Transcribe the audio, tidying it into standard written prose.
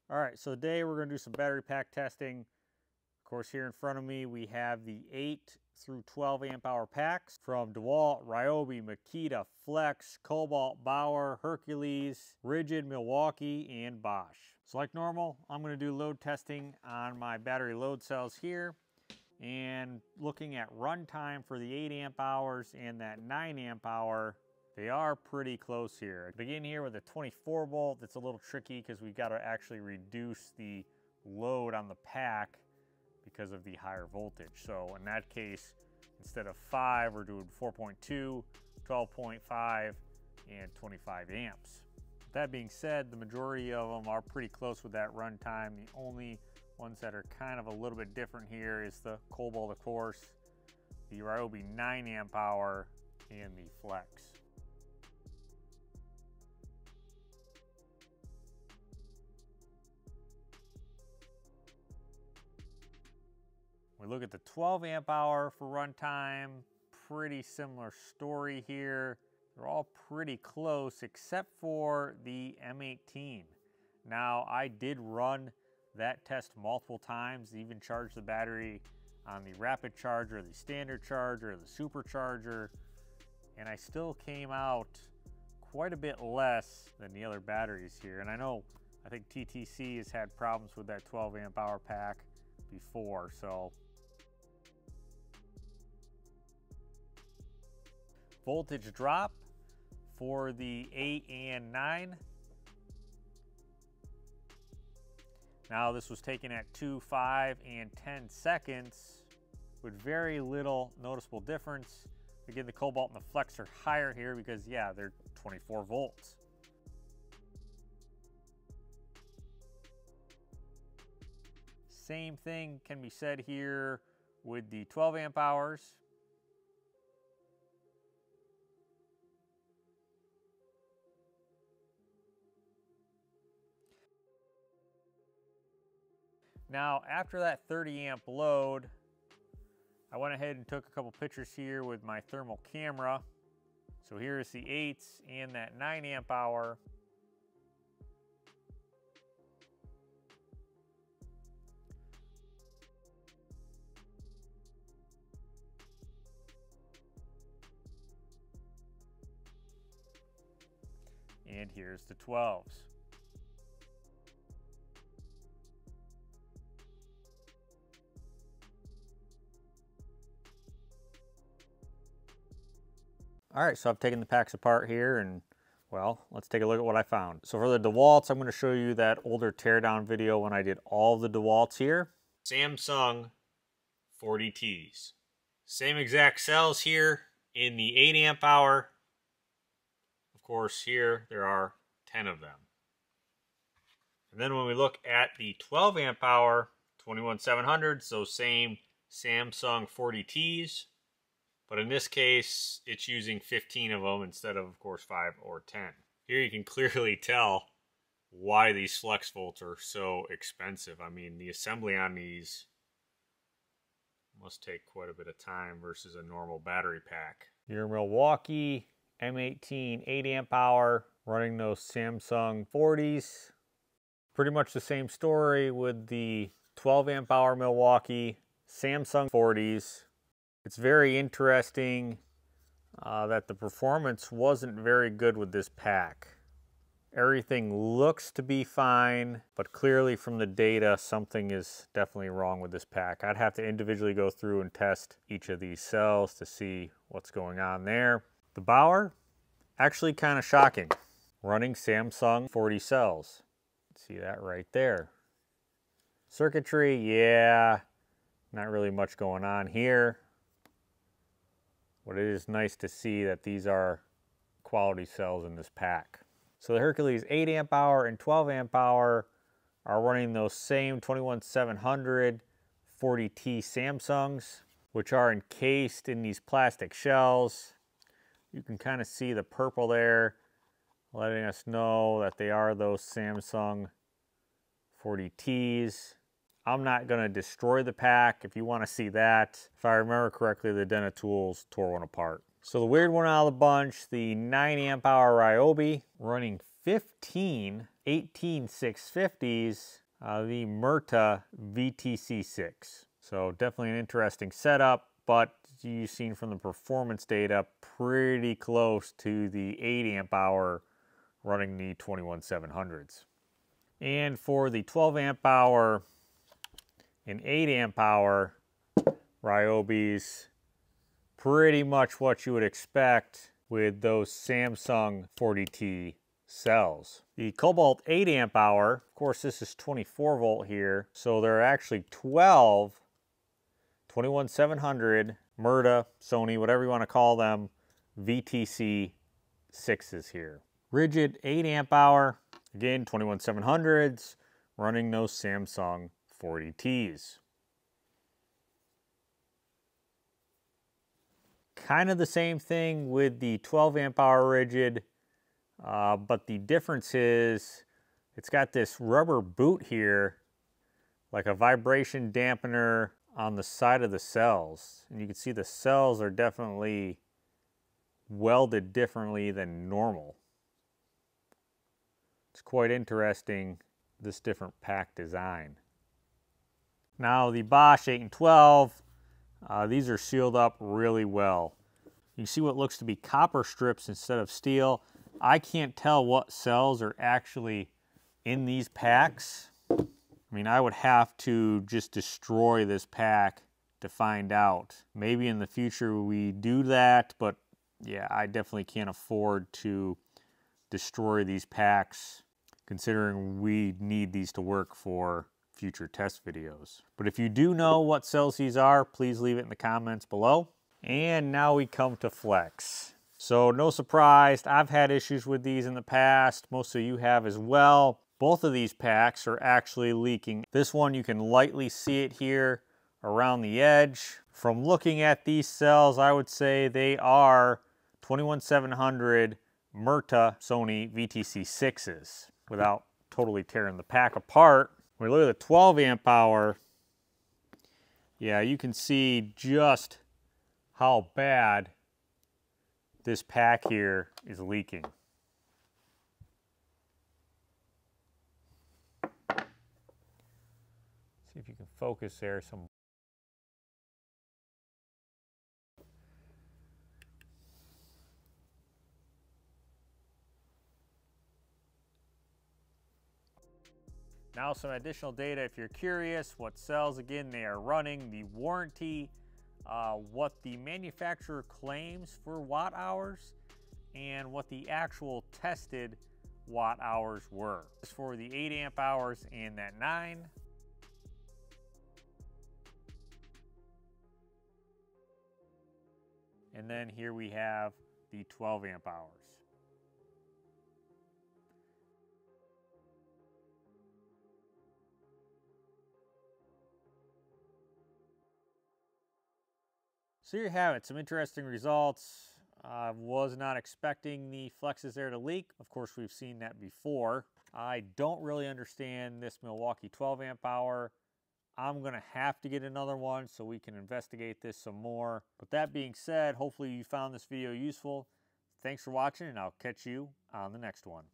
All right, so today we're going to do some battery pack testing. Of course, here in front of me we have the 8 through 12 amp hour packs from DeWalt, Ryobi, Makita, Flex, Cobalt, Bauer, Hercules, Rigid, Milwaukee, and Bosch. So like normal, I'm going to do load testing on my battery load cells here and looking at runtime for the 8 amp hours and that 9 amp hour. They are pretty close here. I begin here with a 24 volt. That's a little tricky because we've got to actually reduce the load on the pack because of the higher voltage. So in that case, instead of 5, we're doing 4.2, 12.5, and 25 amps. That being said, the majority of them are pretty close with that runtime. The only ones that are kind of a little bit different here is the Cobalt, of course, the Ryobi 9 amp hour, and the Flex. We look at the 12 amp hour for runtime, pretty similar story here. They're all pretty close except for the M18. Now, I did run that test multiple times, even charged the battery on the rapid charger, the standard charger, the supercharger, and I still came out quite a bit less than the other batteries here. And I think TTC has had problems with that 12 amp hour pack before, so. Voltage drop for the 8 and 9. Now this was taken at 2, 5, and 10 seconds with very little noticeable difference. Again, the Cobalt and the Flex are higher here because, yeah, they're 24 volts. Same thing can be said here with the 12 amp hours. Now, after that 30 amp load, I went ahead and took a couple pictures here with my thermal camera. So here's the 8s and that 9 amp hour. And here's the 12s. All right, so I've taken the packs apart here and, well, let's take a look at what I found. So for the DeWalts, I'm going to show you that older teardown video when I did all the DeWalts here. Samsung 40Ts. Same exact cells here in the 8 amp hour. Of course, here there are 10 of them. And then when we look at the 12 amp hour, 21700, so same Samsung 40Ts. But in this case, it's using 15 of them instead of course, 5 or 10. Here you can clearly tell why these flex volts are so expensive. I mean, the assembly on these must take quite a bit of time versus a normal battery pack. Your Milwaukee M18 8 amp hour running those Samsung 40s. Pretty much the same story with the 12 amp hour Milwaukee Samsung 40s. It's very interesting that the performance wasn't very good with this pack. Everything looks to be fine, but clearly from the data, something is definitely wrong with this pack. I'd have to individually go through and test each of these cells to see what's going on there. The Bauer, actually kind of shocking. Running Samsung 40 cells. See that right there. Circuitry, yeah, not really much going on here. But it is nice to see that these are quality cells in this pack. So the Hercules 8 amp hour and 12 amp hour are running those same 21700 40T Samsungs, which are encased in these plastic shells. You can kind of see the purple there, letting us know that they are those Samsung 40Ts. I'm not going to destroy the pack if you want to see that. If I remember correctly, the Den of Tools tore one apart. So the weird one out of the bunch, the 9 amp hour Ryobi running 15 18650s, the Murta VTC6. So definitely an interesting setup, but you've seen from the performance data, pretty close to the 8 amp hour running the 21700s. And for the 12 amp hour and 8 amp hour Ryobis, pretty much what you would expect with those Samsung 40T cells. The Cobalt 8 amp hour, of course this is 24 volt here, so there are actually 12 21700 Murta, Sony, whatever you want to call them, VTC 6s here. Rigid 8 amp hour, again 21700s, running those Samsung 40Ts. Kind of the same thing with the 12 amp hour rigid, but the difference is it's got this rubber boot here, like a vibration dampener on the side of the cells. And you can see the cells are definitely welded differently than normal. It's quite interesting, this different pack design. Now the Bosch 8 and 12, these are sealed up really well. You see what looks to be copper strips instead of steel. I can't tell what cells are actually in these packs. I mean, I would have to just destroy this pack to find out. Maybe in the future we do that, but yeah, I definitely can't afford to destroy these packs, considering we need these to work for future test videos. But if you do know what cells these are, please leave it in the comments below. And now we come to flex. So no surprise, I've had issues with these in the past. Most of you have as well. Both of these packs are actually leaking. This one, you can lightly see it here around the edge. From looking at these cells, I would say they are 21700 Murta Sony VTC 6s without totally tearing the pack apart. When we look at the 12 amp hour, yeah, you can see just how bad this pack here is leaking. See if you can focus there some. Now some additional data if you're curious what cells again they are running, the warranty, what the manufacturer claims for watt hours, and what the actual tested watt hours were. This is for the 8 amp hours and that 9. And then here we have the 12 amp hours. So here you have it, some interesting results. I was not expecting the flexes there to leak. Of course, we've seen that before. I don't really understand this Milwaukee 12 amp hour. I'm gonna have to get another one so we can investigate this some more. But that being said, hopefully you found this video useful. Thanks for watching, and I'll catch you on the next one.